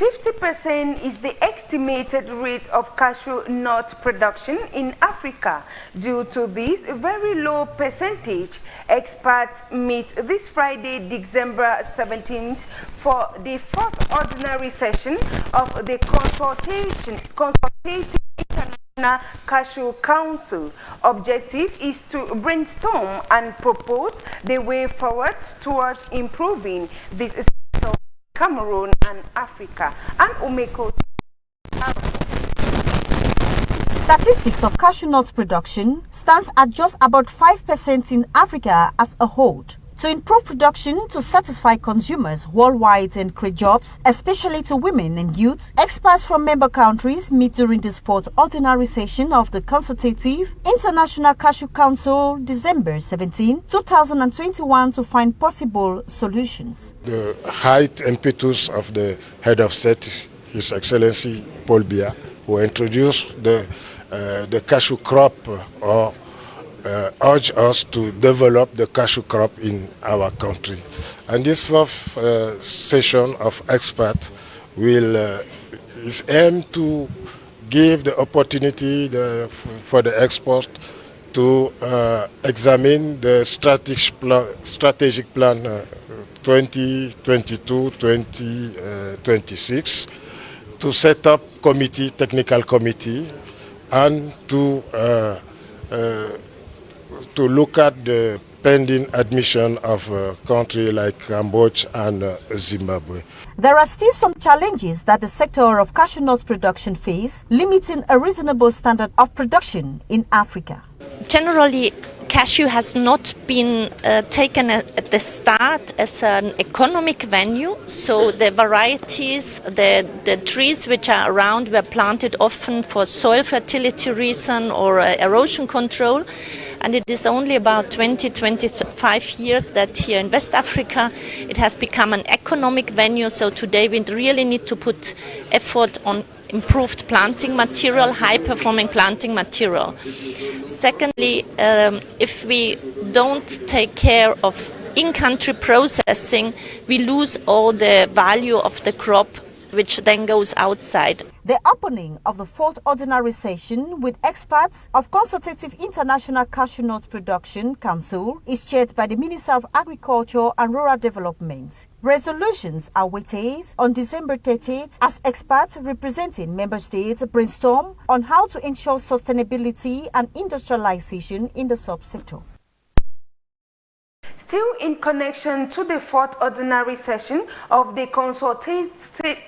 50% is the estimated rate of cashew nut production in Africa. Due to this very low percentage, experts meet this Friday, December 17th, for the fourth ordinary session of the Consultative International Cashew Council. Objective is to brainstorm and propose the way forward towards improving this sector of Cameroon and Africa. And Umeko. Statistics of cashew nut production stands at just about 5% in Africa as a whole. To improve production to satisfy consumers worldwide and create jobs, especially to women and youth, experts from member countries meet during this fourth ordinary session of the Consultative International Cashew Council, December 17, 2021, to find possible solutions. The height impetus of the head of state, His Excellency Paul Biya, who introduced the cashew crop or urge us to develop the cashew crop in our country. And this fourth session of experts is aimed to give the opportunity for the experts to examine the strategic plan 2022-2026, to set up technical committee, and to look at the pending admission of a country like Cambodia and Zimbabwe. There are still some challenges that the sector of cashew nut production face, limiting a reasonable standard of production in Africa. Generally, cashew has not been taken at the start as an economic venue, so the varieties, the trees which are around were planted often for soil fertility reason or erosion control, and it is only about 20-25 years that here in West Africa it has become an economic venue. So today we really need to put effort on improved planting material, high-performing planting material. Secondly, if we don't take care of in-country processing, we lose all the value of the crop, which then goes outside. The opening of the fourth ordinary session with experts of Consultative International Cashew Nut Production Council is chaired by the Minister of Agriculture and Rural Development. Resolutions are waited on December 30th as experts representing member states brainstorm on how to ensure sustainability and industrialization in the subsector. Still in connection to the fourth ordinary session of the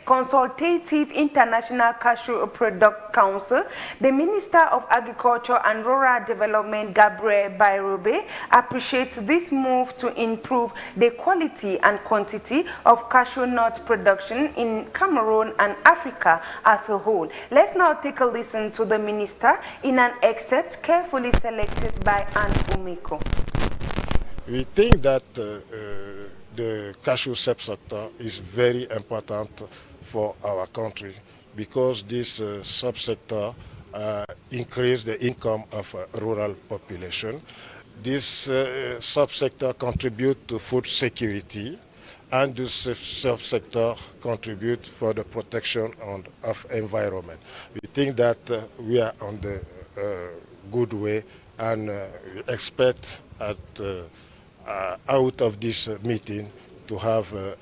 Consultative International Cashew Product Council, the Minister of Agriculture and Rural Development, Gabriel Bairobe, appreciates this move to improve the quality and quantity of cashew nut production in Cameroon and Africa as a whole. Let's now take a listen to the Minister in an excerpt carefully selected by Anne Umeko. We think that the cashew subsector is very important for our country because this subsector increases the income of a rural population. This subsector contributes to food security, and this subsector contributes for the protection of environment. We think that we are on the good way, and we expect out of this meeting to have a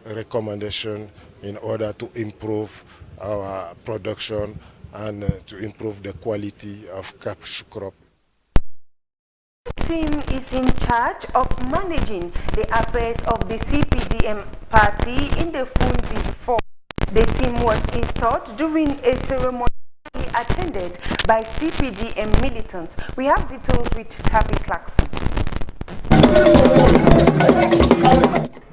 recommendation in order to improve our production and to improve the quality of cashew crop. The team is in charge of managing the affairs of the CPDM party in the Fundi Fort. The team was installed during a ceremony attended by CPDM militants. We have details with Tavi Clarkson.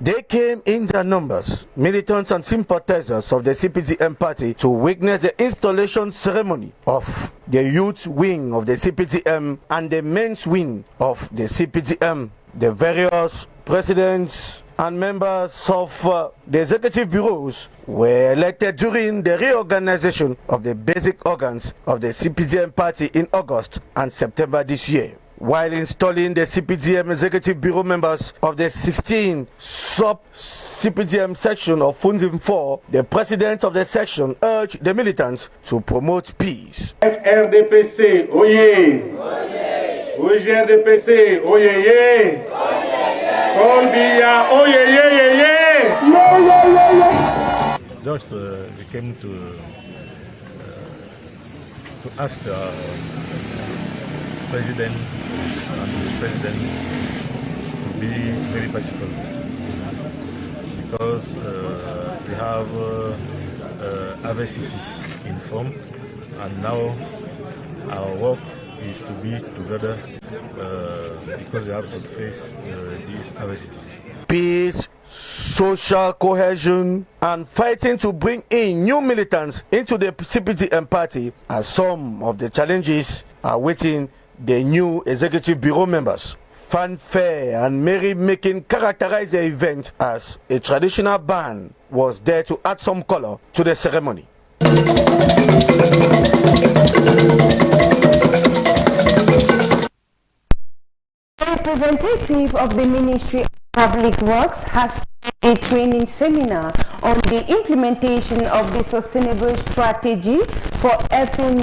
They came in their numbers, militants and sympathizers of the CPDM party, to witness the installation ceremony of the youth wing of the CPDM and the men's wing of the CPDM. The various presidents and members of the executive bureaus were elected during the reorganization of the basic organs of the CPDM party in August and September this year. While installing the CPDM Executive Bureau members of the 16 sub-CPDM section of Funzim 4, the president of the section urged the militants to promote peace. FRDPC, oyez! OGRDPC, oyez! Colbia, oyez! It's just we came to ask the president to be very peaceful, because we have adversity in form, and now our work is to be together because we have to face this adversity. Peace, social cohesion, and fighting to bring in new militants into the CPDM party are some of the challenges awaiting the new executive bureau members. Fanfare and merry-making characterized the event as a traditional band was there to add some color to the ceremony. A representative of the Ministry of Public Works has a training seminar on the implementation of the sustainable strategy for earthen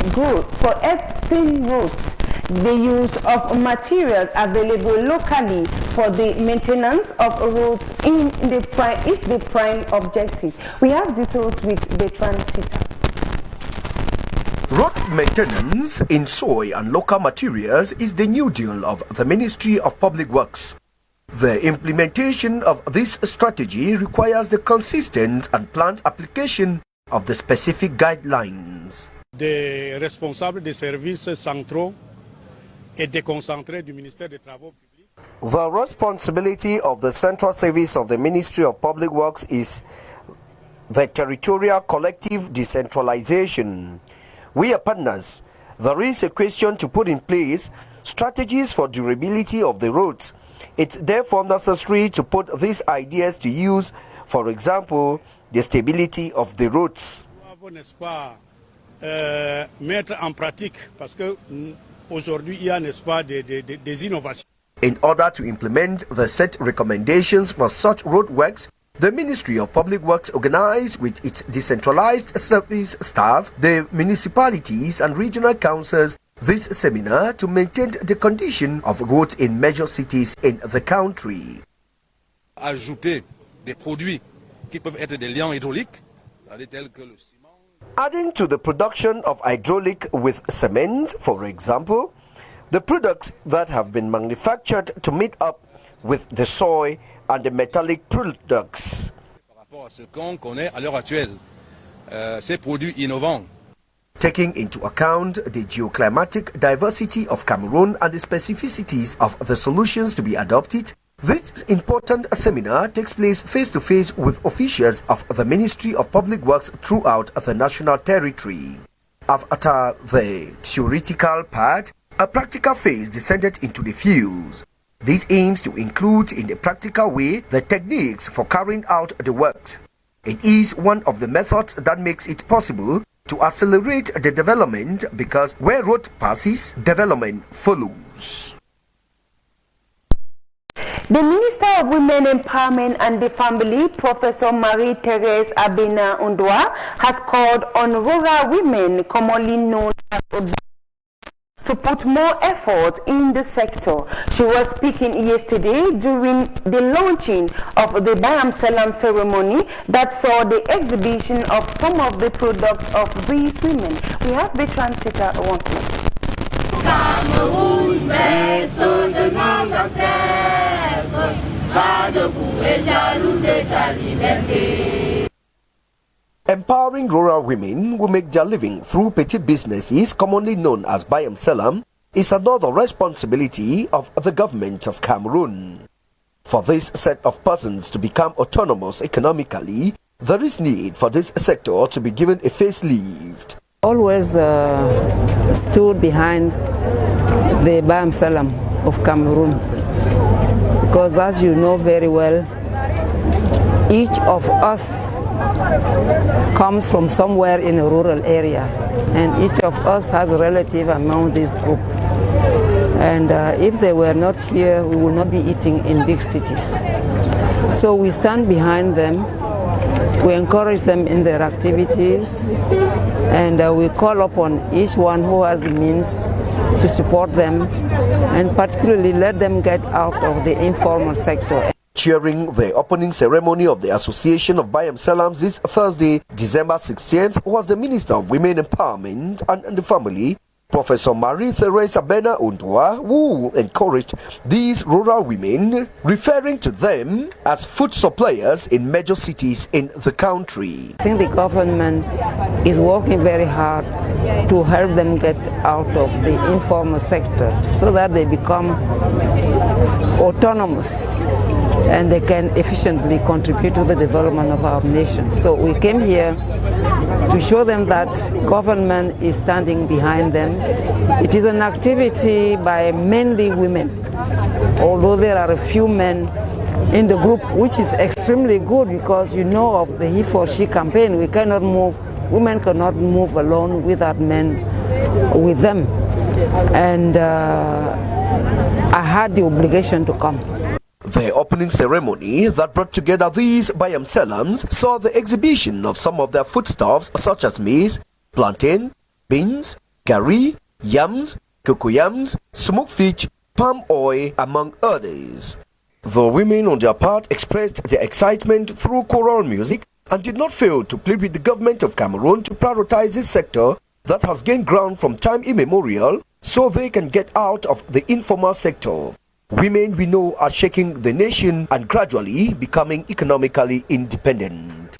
roads. The use of materials available locally for the maintenance of roads is the prime objective. We have details with BrigadeAntiSardinard. Road maintenance in soil and local materials is the new deal of the Ministry of Public Works. The implementation of this strategy requires the consistent and planned application of the specific guidelines. Des responsables des services centraux et déconcentrés du ministère des Travaux publics. The responsibility of the central service of the Ministry of Public Works is the territorial collective decentralization. We are partners. There is a question to put in place strategies for durability of the roads. It's therefore necessary to put these ideas to use, for example, the stability of the roads. N'est-ce pas, mettre en pratique, parce que aujourd'hui il y a, n'est-ce pas, des innovations. In order to implement the set recommendations for such roadworks, the Ministry of Public Works organized with its decentralized service staff, the municipalities and regional councils this seminar to maintain the condition of roads in major cities in the country. Ajouter des produits qui peuvent être des liants hydrauliques, tels que le ciment. Adding to the production of hydraulic with cement, for example, the products that have been manufactured to meet up with the soil and the metallic products. Par rapport à ce qu'on connaît à l'heure actuelle, ces produits innovants. Taking into account the geoclimatic diversity of Cameroon and the specificities of the solutions to be adopted, this important seminar takes place face-to-face with officials of the Ministry of Public Works throughout the national territory. After the theoretical part, a practical phase descended into the fields. This aims to include in a practical way the techniques for carrying out the works. It is one of the methods that makes it possible to accelerate the development, because where road passes, development follows. The Minister of Women Empowerment and the Family, Professor Marie-Thérèse Abena Undwa, has called on rural women, commonly known as Oda, to put more effort in the sector. She was speaking yesterday during the launching of the Bayam Salam ceremony that saw the exhibition of some of the products of these women. We have BrigadeAntiSardinard once more. Cameroun, berceau de nos ancêtres, pas debout et jaloux de ta liberté. Empowering rural women who make their living through petty businesses, commonly known as Bayam Salam, is another responsibility of the government of Cameroon. For this set of persons to become autonomous economically, there is need for this sector to be given a facelift. Always stood behind the Bayam Salam of Cameroon, because as you know very well, each of us comes from somewhere in a rural area, and each of us has a relative among this group. And if they were not here, we would not be eating in big cities. So we stand behind them, we encourage them in their activities, and we call upon each one who has the means to support them, and particularly let them get out of the informal sector. Chairing the opening ceremony of the Association of Bayam Salams this Thursday, December 16th, was the Minister of Women Empowerment and the Family, Professor Marie-Theresa Bena Undwa, who encouraged these rural women, referring to them as food suppliers in major cities in the country. I think the government is working very hard to help them get out of the informal sector so that they become autonomous and they can efficiently contribute to the development of our nation. So we came here to show them that government is standing behind them. It is an activity by mainly women, although there are a few men in the group, which is extremely good because you know of the he for she campaign. We cannot move, women cannot move alone without men with them. And I had the obligation to come. The opening ceremony that brought together these Bayam Salams saw the exhibition of some of their foodstuffs such as maize, plantain, beans, curry, yams, cocoyams, smoked fish, palm oil, among others. The women on their part expressed their excitement through choral music and did not fail to plead with the government of Cameroon to prioritize this sector that has gained ground from time immemorial so they can get out of the informal sector. Women we know are shaking the nation and gradually becoming economically independent.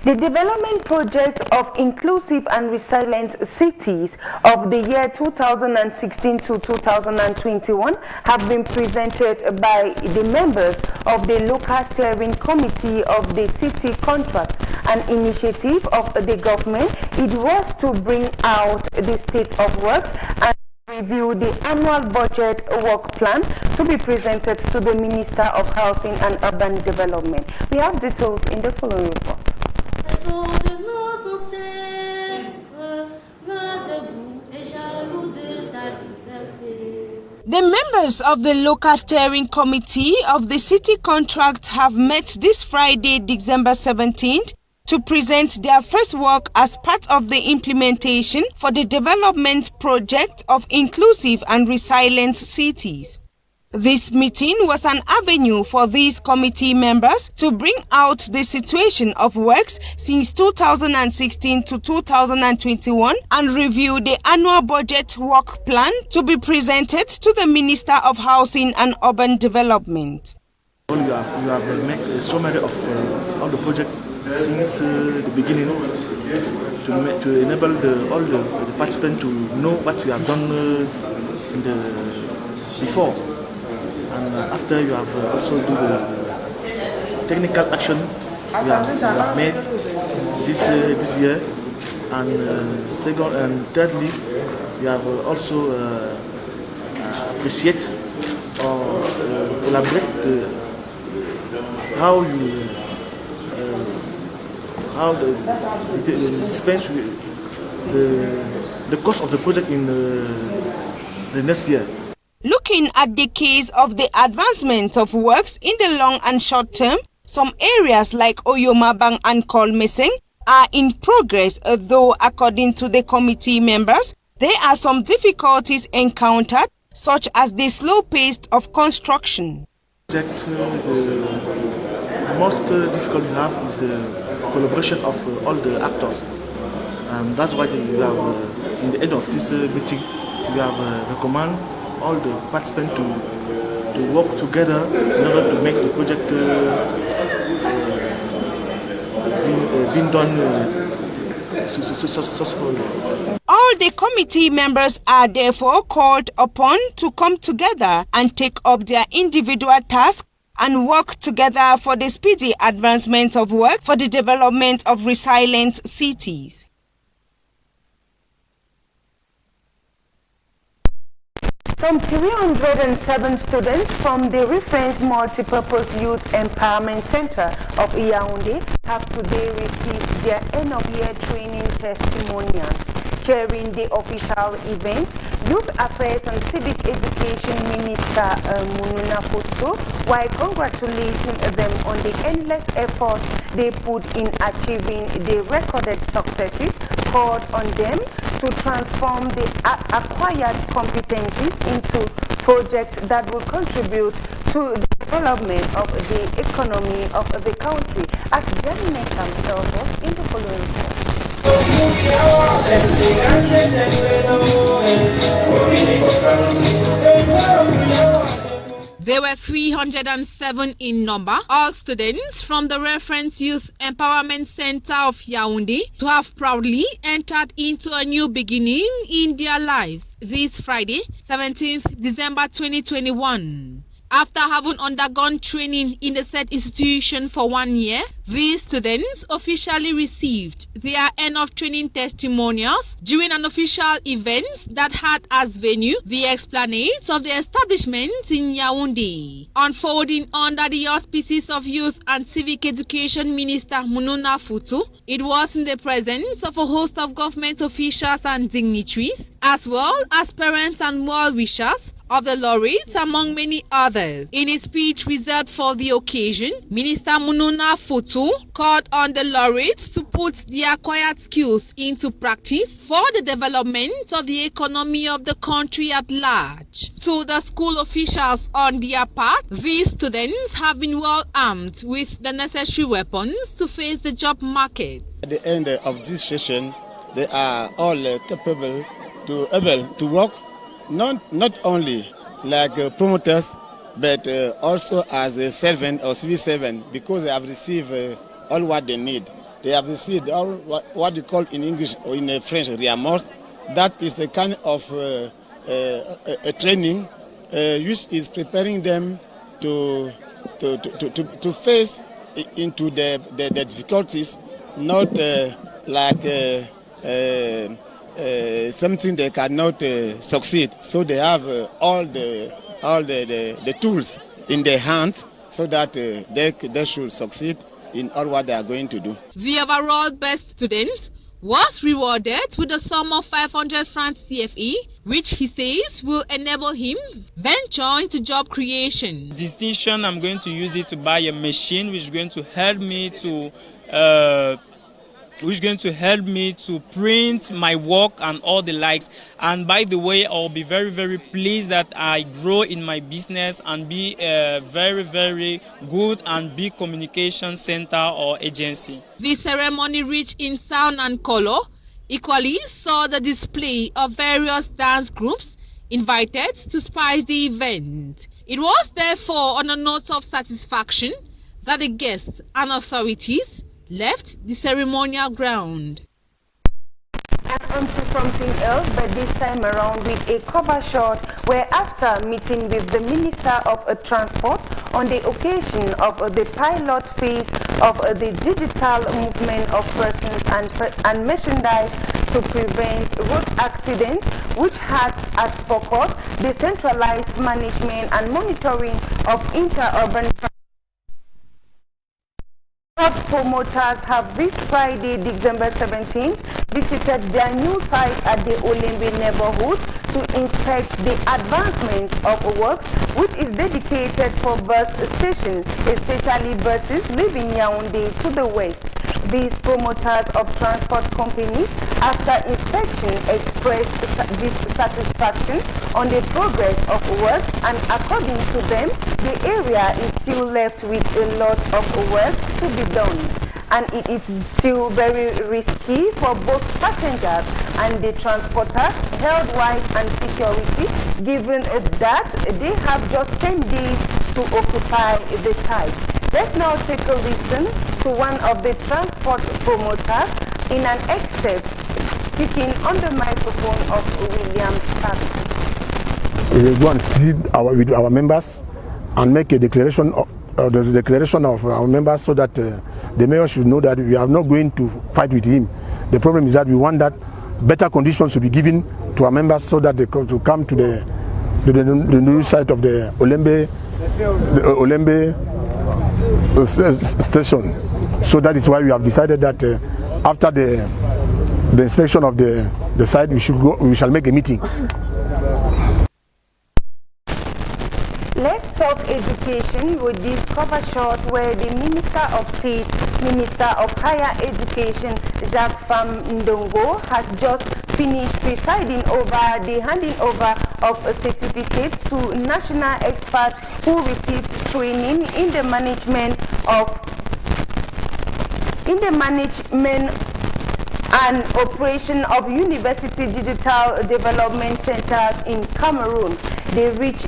The development project of inclusive and resilient cities of the year 2016 to 2021 have been presented by the members of the local steering committee of the city contract, an initiative of the government. It was to bring out the state of works and review the annual budget work plan to be presented to the Minister of Housing and Urban Development. We have details in the following report. The members of the local steering committee of the city contract have met this Friday, December 17th, to present their first work as part of the implementation for the development project of inclusive and resilient cities. This meeting was an avenue for these committee members to bring out the situation of works since 2016 to 2021 and review the annual budget work plan to be presented to the Minister of Housing and Urban Development. You have made a summary of all the projects since the beginning to enable all the participants to know what you have done before. And after you have also do the technical action you have made this year, and second and thirdly you have also appreciate or elaborate how the dispense the cost of the project in the next year. Looking at the case of the advancement of works in the long and short term, some areas like Oyomabang and Kolmeseng are in progress, though according to the committee members, there are some difficulties encountered, such as the slow pace of construction. The most difficult you have is the collaboration of all the actors, and that's why you have in the end of this meeting you have recommend all the participants to work together in order to make the project being done successfully. All the committee members are therefore called upon to come together and take up their individual tasks and work together for the speedy advancement of work for the development of resilient cities. Some 307 students from the Reference Multipurpose Youth Empowerment Center of Yaoundé have today received their end-of-year training testimonials. Chairing the official event, Youth Affairs and Civic Education Minister Mununa Foto, while congratulating them on the endless efforts they put in achieving the recorded successes, called on them to transform the acquired competencies into projects that will contribute to the development of the economy of the country, as Jeremy tells us in the following report. There were 307 in number, all students from the Reference Youth Empowerment Center of Yaoundé, to have proudly entered into a new beginning in their lives this Friday, 17th December 2021. After having undergone training in the said institution for 1 year, these students officially received their end of training testimonials during an official event that had as venue the explanates of the establishment in Yaoundé. Unfolding under the auspices of Youth and Civic Education Minister Mununa Foto, it was in the presence of a host of government officials and dignitaries, as well as parents and well-wishers of the laureates, among many others. In his speech reserved for the occasion, Minister Mununa Foto called on the laureates to put their acquired skills into practice for the development of the economy of the country at large. To the school officials on their part, these students have been well armed with the necessary weapons to face the job market. At the end of this session, they are all capable to work not only like promoters, but also as a servant or civil servant, because they have received all what they need. They have received all what they call in English or in French riamos. That is the kind of a training which is preparing them to face into the difficulties, not like something they cannot succeed. So they have all the tools in their hands so that they should succeed in all what they are going to do. The overall best student was rewarded with a sum of 500 francs CFE, which he says will enable him venture into job creation. Distinction, I'm going to use it to buy a machine which is going to help me to print my work and all the likes. And by the way, I'll be very, very pleased that I grow in my business and be a very, very good and big communication center or agency. The ceremony, rich in sound and color, equally saw the display of various dance groups invited to spice the event. It was therefore on a note of satisfaction that the guests and authorities left the ceremonial ground. And onto something else, but this time around with a cover shot, where after meeting with the Minister of Transport on the occasion of the pilot phase of the digital movement of persons and merchandise to prevent road accidents, which has as focus the centralized management and monitoring of interurban transport. Promoters have this Friday, December 17th, visited their new site at the Olembe neighborhood to inspect the advancement of work, which is dedicated for bus stations, especially buses leaving Yaoundé to the west. These promoters of transport companies, after inspection, expressed dissatisfaction on the progress of work, and according to them, the area is still left with a lot of work to be done, and it is still very risky for both passengers and the transporters, health-wise and security, given that they have just 10 days to occupy the site. Let's now take a listen to one of the transport promoters in an excerpt speaking on the microphone of William Stark. We will go and visit with our members and make a declaration of our members, so that the mayor should know that we are not going to fight with him. The problem is that we want that better conditions to be given to our members, so that they to come to new site of the Olembe station. So that is why we have decided that after the inspection of the site, we shall make a meeting. Let's talk education with this cover shot where the Minister of State, Minister of Higher Education, Jacques Pham Ndongo, has just finished presiding over the handing over of certificates to national experts who received training in the management and operation of University Digital Development Centers in Cameroon. The rich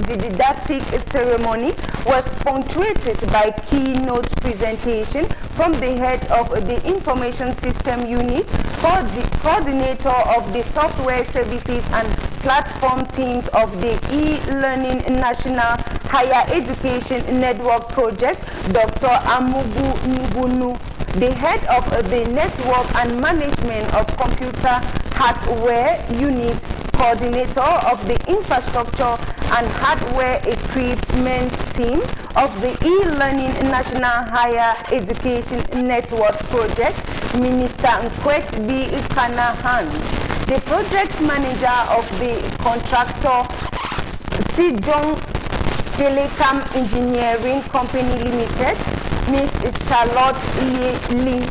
didactic ceremony was punctuated by keynote presentation from the head of the Information System Unit, coordinator of the Software Services and Platform teams of the E-Learning National Higher Education Network Project, Dr. Amugu Ngunu, the head of the Network and Management of Computer Hardware Unit, coordinator of the Infrastructure and Hardware Equipment team of the E-Learning National Higher Education Network Project, Minister Nkwet B. Kanahan, the project manager of the contractor Sijong Telecom Engineering Company Limited, Ms. Charlotte Lee.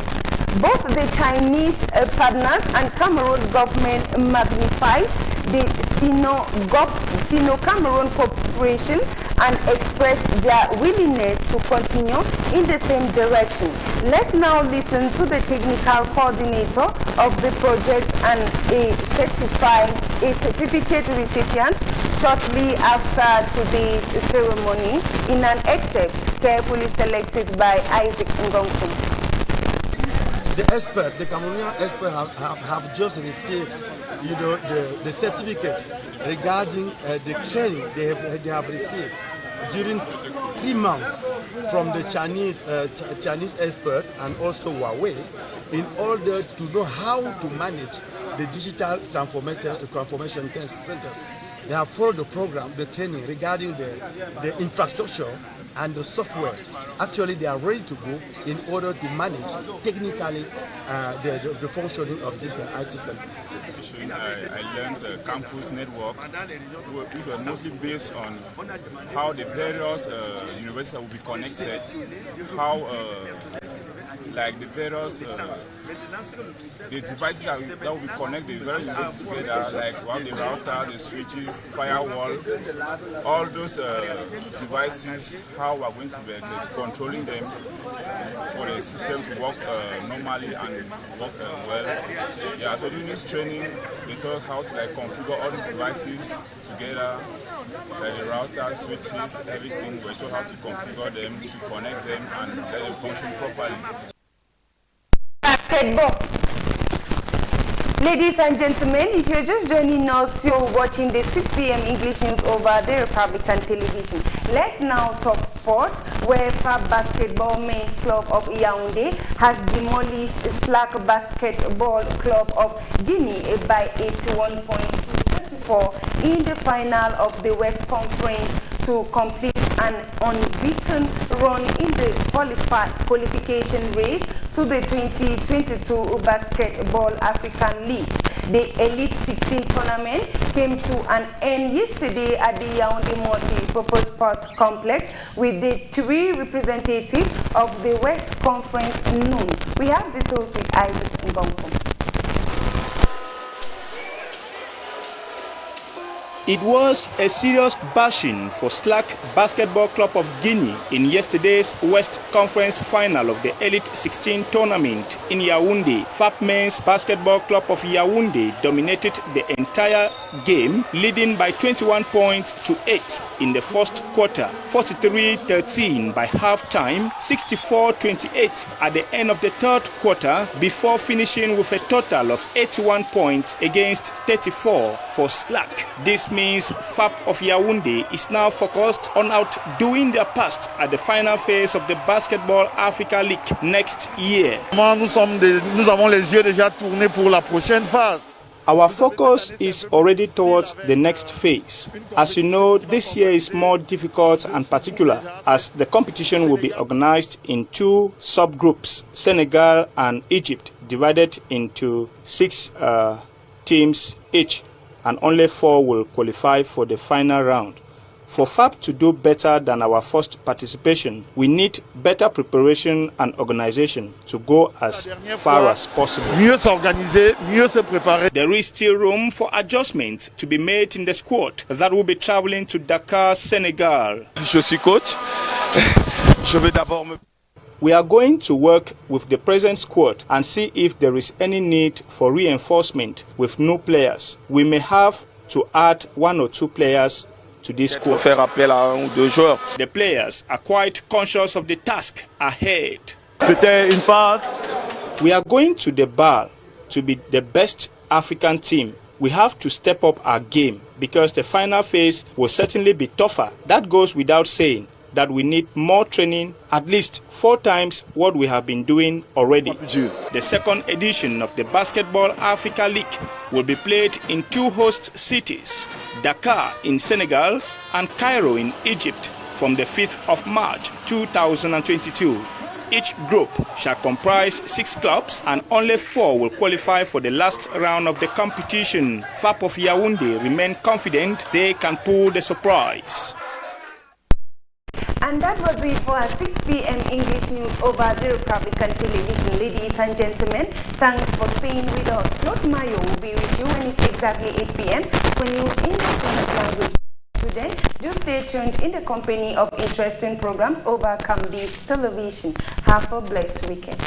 Both the Chinese partners and Cameroon government magnified the Sino-Cameroon cooperation and expressed their willingness to continue in the same direction. Let's now listen to the technical coordinator of the project and a certificate recipient shortly after today's ceremony in an excerpt carefully selected by Isaac Anglophone. The Cameroonian experts have just received, the certificate regarding the training they have received during 3 months from the Chinese expert and also Huawei, in order to know how to manage the digital transformation centers. They have followed the program, the training regarding the infrastructure and the software. Actually, they are ready to go in order to manage technically the functioning of these IT centers. I learned campus network, which was mostly based on how the various universities will be connected, how like the various the devices that will be connected the various universities together, like the router, the switches, firewall, all those devices, how we are going to be controlling them for the system to work normally and work well. Yeah, so during this training, they taught how to configure all these devices together, like the router, switches, everything. We taught how to configure them, to connect them, and let them function properly. Ladies and gentlemen, if you're just joining us, you're watching the 6 p.m. English news over the Republican television. Let's now talk sports, where FAB Basketball Men's Club of Yaoundé has demolished Slack Basketball Club of Guinea by 81 points to 34 in the final of the West Conference to complete an unbeaten run in the qualification race to the 2022 Basketball African League. The Elite 16 tournament came to an end yesterday at the Yaoundé Multi-Purpose Sports Complex with the 3 representatives of the West Conference known. We have details with Isaac Ngongkom. It was a serious bashing for Slack Basketball Club of Guinea in yesterday's West Conference final of the Elite 16 tournament in Yaoundé. FAB Men's Basketball Club of Yaoundé dominated the entire game, leading by 21 points to 8 in the first quarter, 43-13 by halftime, 64-28 at the end of the third quarter, before finishing with a total of 81 points against 34 for Slack. This means FAB of Yaoundé is now focused on outdoing their past at the final phase of the Basketball Africa League next year. Nous avons les yeux déjà tournés pour la prochaine phase. Our focus is already towards the next phase. As you know, this year is more difficult and particular as the competition will be organized in 2 subgroups, Senegal and Egypt, divided into 6 teams each, and only 4 will qualify for the final round. For FAP to do better than our first participation, we need better preparation and organization to go as far as possible. Mieux s'organiser, mieux se préparer. There is still room for adjustment to be made in the squad that will be traveling to Dakar, Senegal. Je suis coach. Je vais d'abord me... We are going to work with the present squad and see if there is any need for reinforcement with new players. We may have to add 1 or 2 players to this squad. Faire appel à 1 ou 2 joueurs. The players are quite conscious of the task ahead. C'était une phase. We are going to the bar to be the best African team. We have to step up our game because the final phase will certainly be tougher. That goes without saying that we need more training, at least 4 times what we have been doing already. The second edition of the Basketball Africa League will be played in 2 host cities, Dakar in Senegal and Cairo in Egypt, from the 5th of March 2022. Each group shall comprise 6 clubs and only 4 will qualify for the last round of the competition. FAP of Yaoundé remain confident they can pull the surprise. And that was it for our 6 p.m. English news over the Republican television. Ladies and gentlemen, thanks for staying with us. Claude Mayo will be with you when it's exactly 8 p.m. for news in the French language. Today, do stay tuned in the company of interesting programs over Camde's television. Have a blessed weekend.